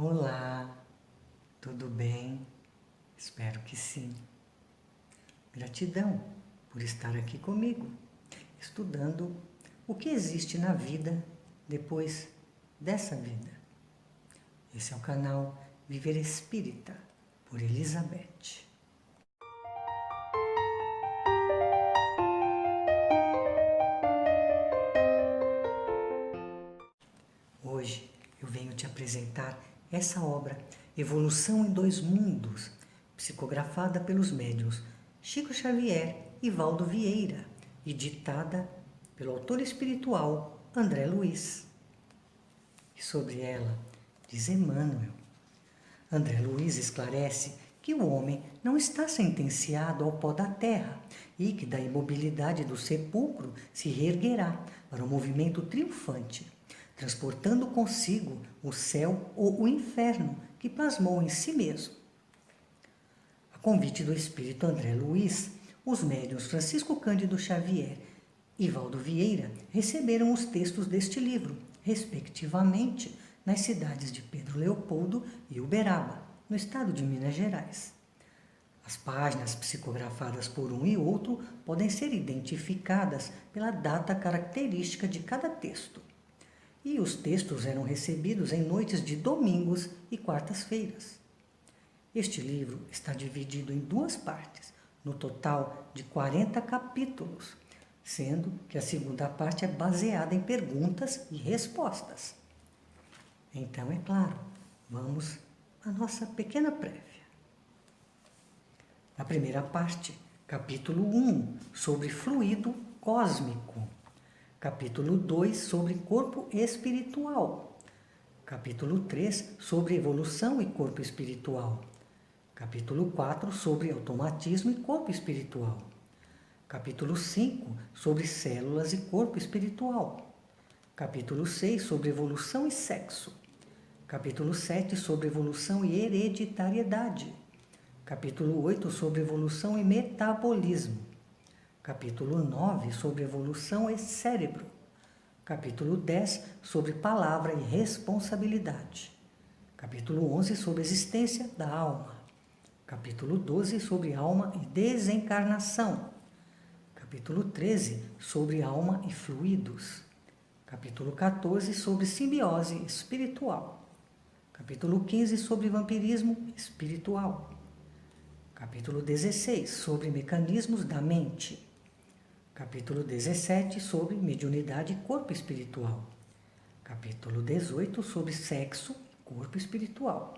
Olá, tudo bem? Espero que sim. Gratidão por estar aqui comigo, estudando o que existe na vida depois dessa vida. Esse é o canal Viver Espírita, por Elizabeth. Hoje eu venho te apresentar essa obra, Evolução em Dois Mundos, psicografada pelos médiuns Chico Xavier e Valdo Vieira e ditada pelo autor espiritual André Luiz. E sobre ela diz Emmanuel. André Luiz esclarece que o homem não está sentenciado ao pó da terra e que da imobilidade do sepulcro se reerguerá para o movimento triunfante, transportando consigo o céu ou o inferno que plasmou em si mesmo. A convite do espírito André Luiz, os médiuns Francisco Cândido Xavier e Valdo Vieira receberam os textos deste livro, respectivamente, nas cidades de Pedro Leopoldo e Uberaba, no estado de Minas Gerais. As páginas psicografadas por um e outro podem ser identificadas pela data característica de cada texto. E os textos eram recebidos em noites de domingos e quartas-feiras. Este livro está dividido em duas partes, no total de 40 capítulos, sendo que a segunda parte é baseada em perguntas e respostas. Então, é claro, vamos à nossa pequena prévia. Na primeira parte, capítulo 1, sobre fluido cósmico. Capítulo 2, sobre corpo espiritual. Capítulo 3, sobre evolução e corpo espiritual. Capítulo 4, sobre automatismo e corpo espiritual. Capítulo 5, sobre células e corpo espiritual. Capítulo 6, sobre evolução e sexo. Capítulo 7, sobre evolução e hereditariedade. Capítulo 8, sobre evolução e metabolismo. Capítulo 9, sobre evolução e cérebro. Capítulo 10, sobre palavra e responsabilidade. Capítulo 11, sobre existência da alma. Capítulo 12, sobre alma e desencarnação. Capítulo 13, sobre alma e fluidos. Capítulo 14, sobre simbiose espiritual. Capítulo 15, sobre vampirismo espiritual. Capítulo 16, sobre mecanismos da mente. Capítulo 17, sobre mediunidade e corpo espiritual. Capítulo 18, sobre sexo e corpo espiritual.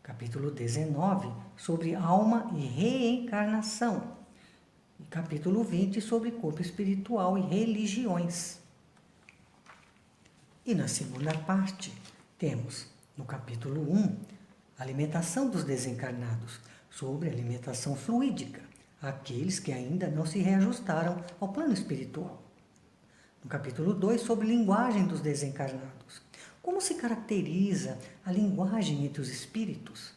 Capítulo 19, sobre alma e reencarnação. E capítulo 20, sobre corpo espiritual e religiões. E na segunda parte, temos, no capítulo 1, alimentação dos desencarnados, sobre alimentação fluídica, aqueles que ainda não se reajustaram ao plano espiritual. No capítulo 2, sobre linguagem dos desencarnados, como se caracteriza a linguagem entre os espíritos.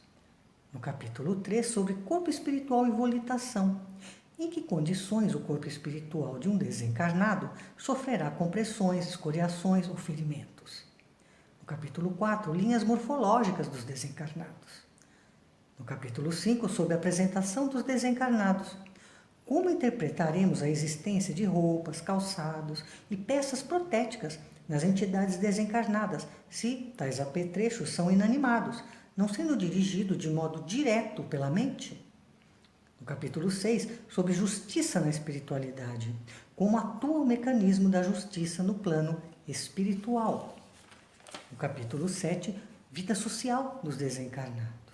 No capítulo 3, sobre corpo espiritual e volitação, em que condições o corpo espiritual de um desencarnado sofrerá compressões, escoriações ou ferimentos. No capítulo 4, linhas morfológicas dos desencarnados. No capítulo 5, sobre a apresentação dos desencarnados, como interpretaremos a existência de roupas, calçados e peças protéticas nas entidades desencarnadas, se tais apetrechos são inanimados, não sendo dirigidos de modo direto pela mente? No capítulo 6, sobre justiça na espiritualidade, como atua o mecanismo da justiça no plano espiritual. No capítulo 7, vida social dos desencarnados.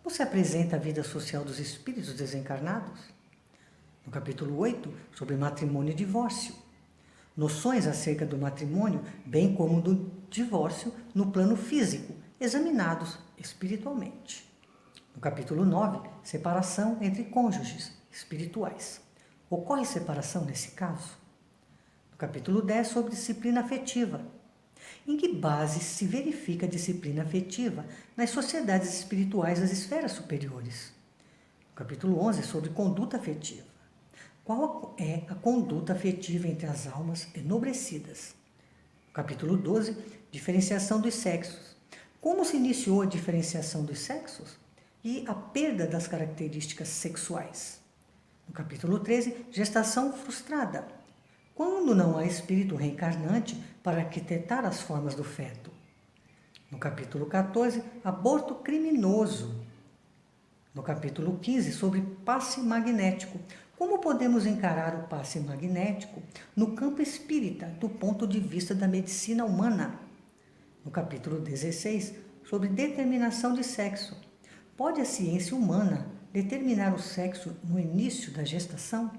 Como se apresenta a vida social dos espíritos desencarnados? No capítulo 8, sobre matrimônio e divórcio. Noções acerca do matrimônio, bem como do divórcio no plano físico, examinados espiritualmente. No capítulo 9, separação entre cônjuges espirituais. Ocorre separação nesse caso? No capítulo 10, sobre disciplina afetiva. Em que base se verifica a disciplina afetiva nas sociedades espirituais das esferas superiores? No capítulo 11, sobre conduta afetiva. Qual é a conduta afetiva entre as almas enobrecidas? No capítulo 12, diferenciação dos sexos. Como se iniciou a diferenciação dos sexos e a perda das características sexuais. No capítulo 13, gestação frustrada. Quando não há espírito reencarnante para arquitetar as formas do feto. No capítulo 14, aborto criminoso. No capítulo 15, sobre passe magnético. Como podemos encarar o passe magnético no campo espírita, do ponto de vista da medicina humana? No capítulo 16, sobre determinação de sexo. Pode a ciência humana determinar o sexo no início da gestação?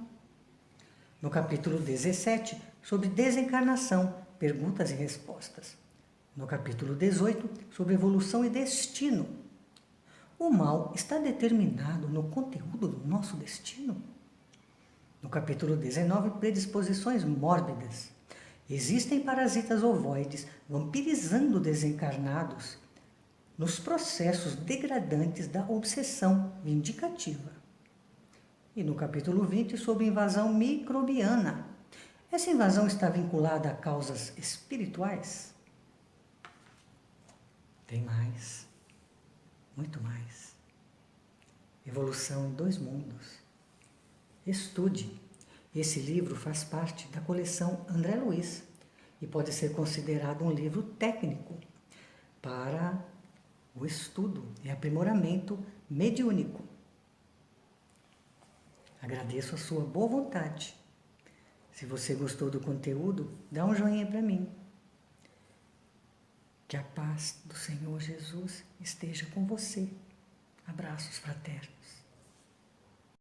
No capítulo 17, sobre desencarnação, perguntas e respostas. No capítulo 18, sobre evolução e destino. O mal está determinado no conteúdo do nosso destino? No capítulo 19, predisposições mórbidas. Existem parasitas ovoides vampirizando desencarnados nos processos degradantes da obsessão vindicativa. E no capítulo 20, sobre invasão microbiana. Essa invasão está vinculada a causas espirituais? Tem mais, muito mais. Evolução em 2 mundos. Estude. Esse livro faz parte da coleção André Luiz e pode ser considerado um livro técnico para o estudo e aprimoramento mediúnico. Agradeço a sua boa vontade. Se você gostou do conteúdo, dá um joinha para mim. Que a paz do Senhor Jesus esteja com você. Abraços fraternos.